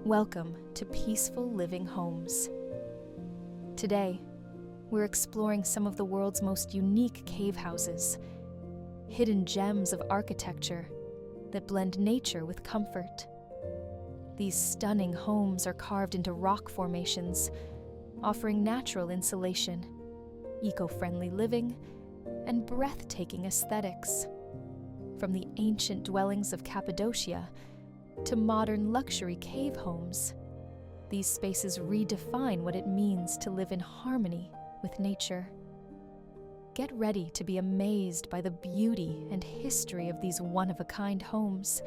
Welcome to Peaceful Living Homes. Today, we're exploring some of the world's most unique cave houses, hidden gems of architecture that blend nature with comfort. These stunning homes are carved into rock formations, offering natural insulation, eco-friendly living, and breathtaking aesthetics. From the ancient dwellings of Cappadocia to modern luxury cave homes, these spaces redefine what it means to live in harmony with nature. Get ready to be amazed by the beauty and history of these one-of-a-kind homes.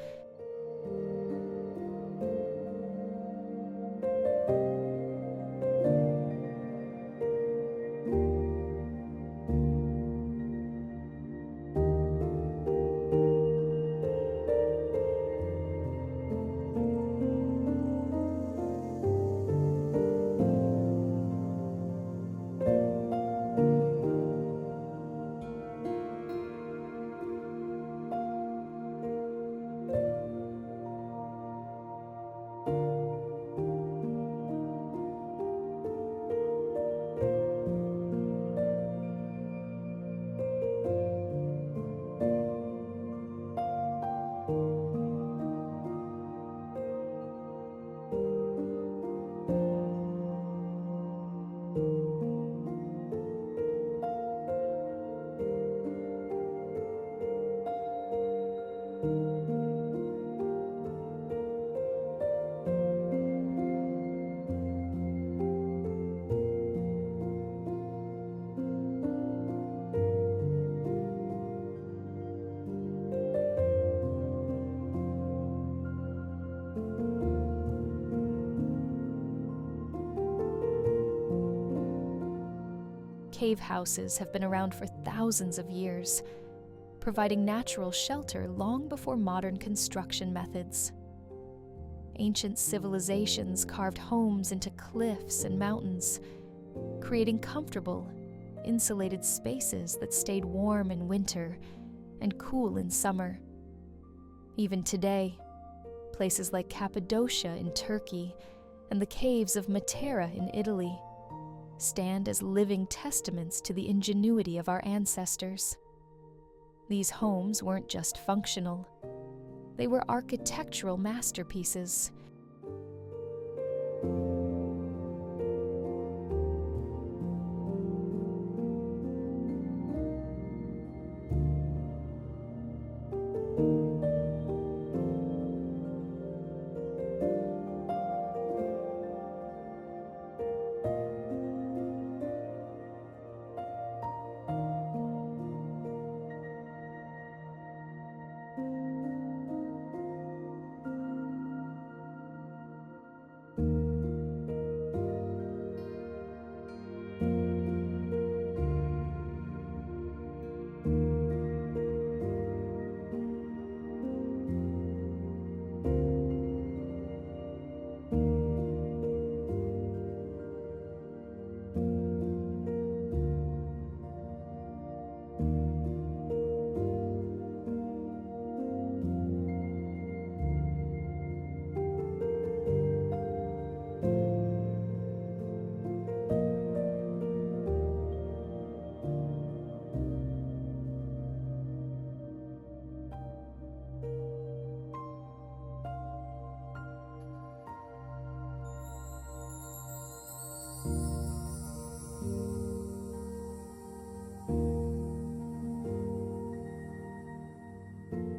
Cave houses have been around for thousands of years, providing natural shelter long before modern construction methods. Ancient civilizations carved homes into cliffs and mountains, creating comfortable, insulated spaces that stayed warm in winter and cool in summer. Even today, places like Cappadocia in Turkey and the caves of Matera in Italy stand as living testaments to the ingenuity of our ancestors. These homes weren't just functional. They were architectural masterpieces.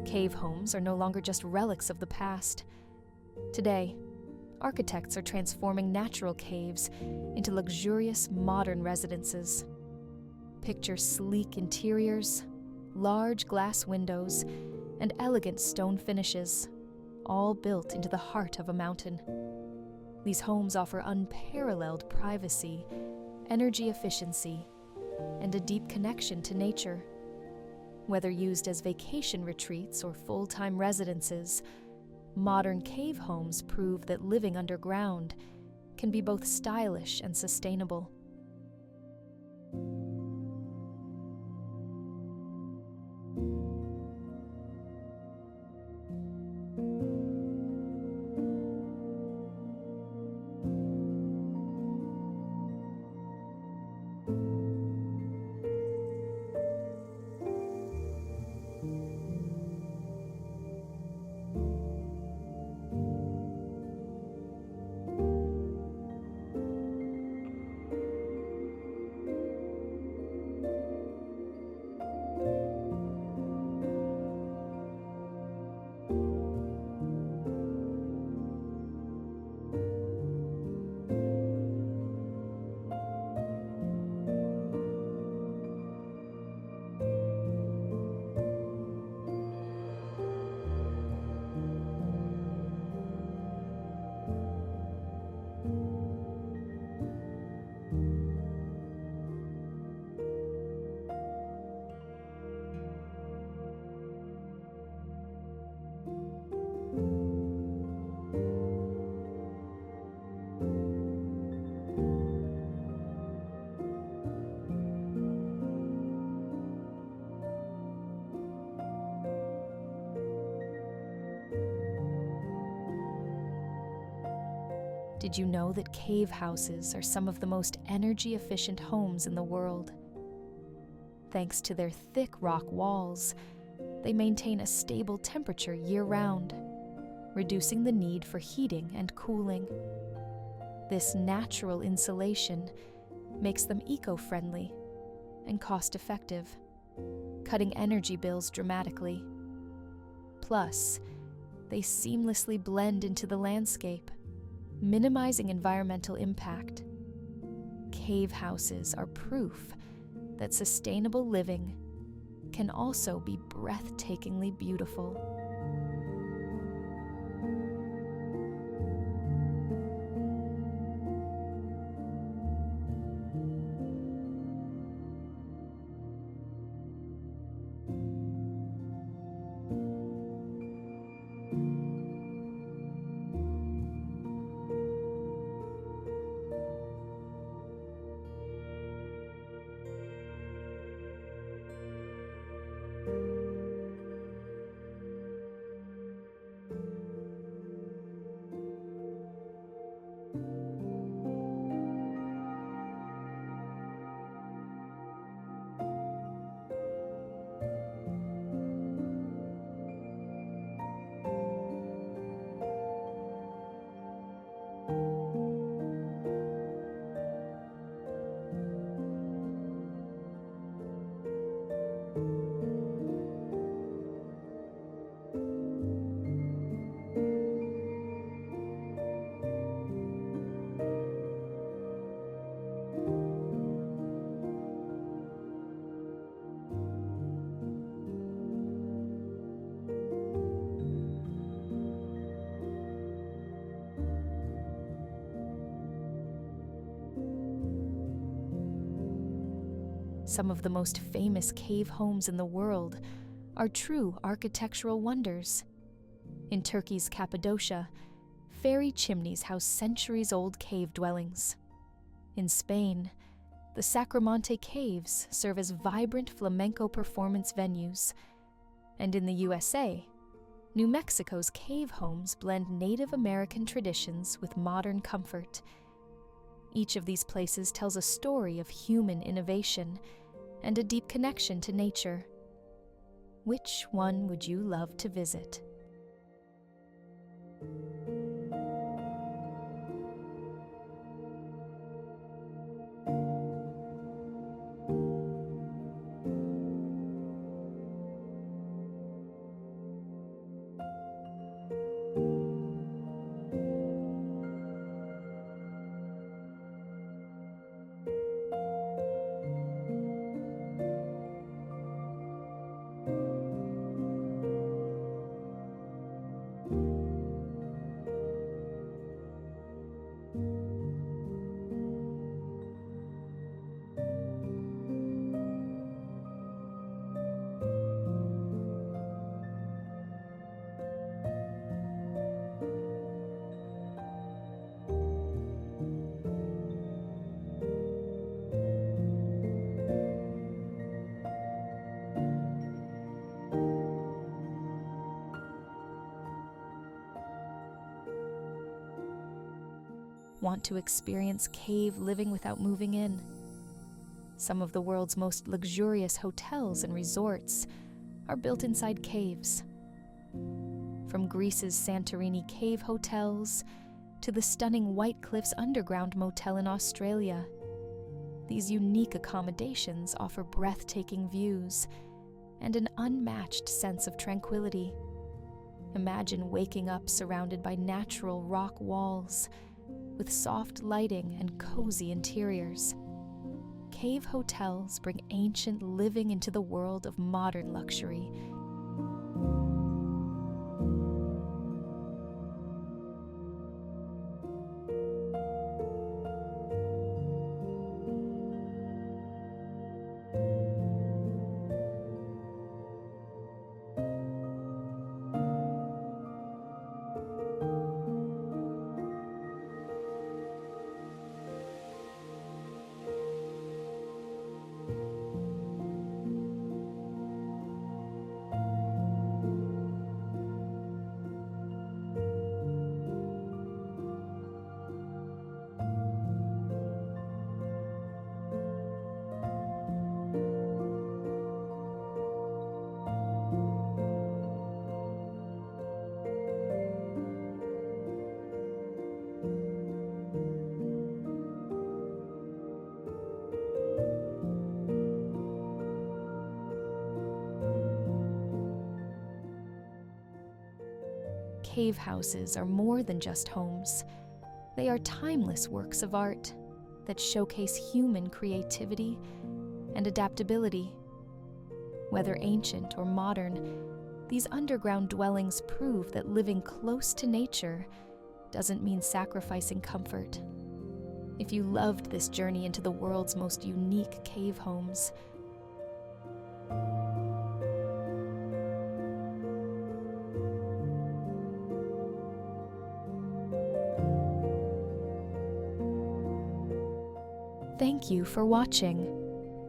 Cave homes are no longer just relics of the past. Today, architects are transforming natural caves into luxurious modern residences. Picture sleek interiors, large glass windows, and elegant stone finishes, all built into the heart of a mountain. These homes offer unparalleled privacy, energy efficiency, and a deep connection to nature. Whether used as vacation retreats or full-time residences, modern cave homes prove that living underground can be both stylish and sustainable. Did you know that cave houses are some of the most energy-efficient homes in the world? Thanks to their thick rock walls, they maintain a stable temperature year-round, reducing the need for heating and cooling. This natural insulation makes them eco-friendly and cost-effective, cutting energy bills dramatically. Plus, they seamlessly blend into the landscape, minimizing environmental impact. Cave houses are proof that sustainable living can also be breathtakingly beautiful. Some of the most famous cave homes in the world are true architectural wonders. In Turkey's Cappadocia, fairy chimneys house centuries-old cave dwellings. In Spain, the Sacromonte Caves serve as vibrant flamenco performance venues. And in the USA, New Mexico's cave homes blend Native American traditions with modern comfort. Each of these places tells a story of human innovation and a deep connection to nature. Which one would you love to visit? Want to experience cave living without moving in? Some of the world's most luxurious hotels and resorts are built inside caves. From Greece's Santorini cave hotels to the stunning White Cliffs Underground Motel in Australia, these unique accommodations offer breathtaking views and an unmatched sense of tranquility. Imagine waking up surrounded by natural rock walls, with soft lighting and cozy interiors. Cave hotels bring ancient living into the world of modern luxury. cave houses are more than just homes. They are timeless works of art that showcase human creativity and adaptability. Whether ancient or modern, these underground dwellings prove that living close to nature doesn't mean sacrificing comfort. If you loved this journey into the world's most unique cave homes, thank you for watching.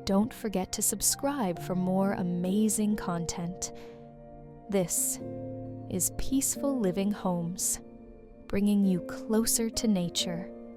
Don't forget to subscribe for more amazing content. This is Peaceful Living Homes, bringing you closer to nature.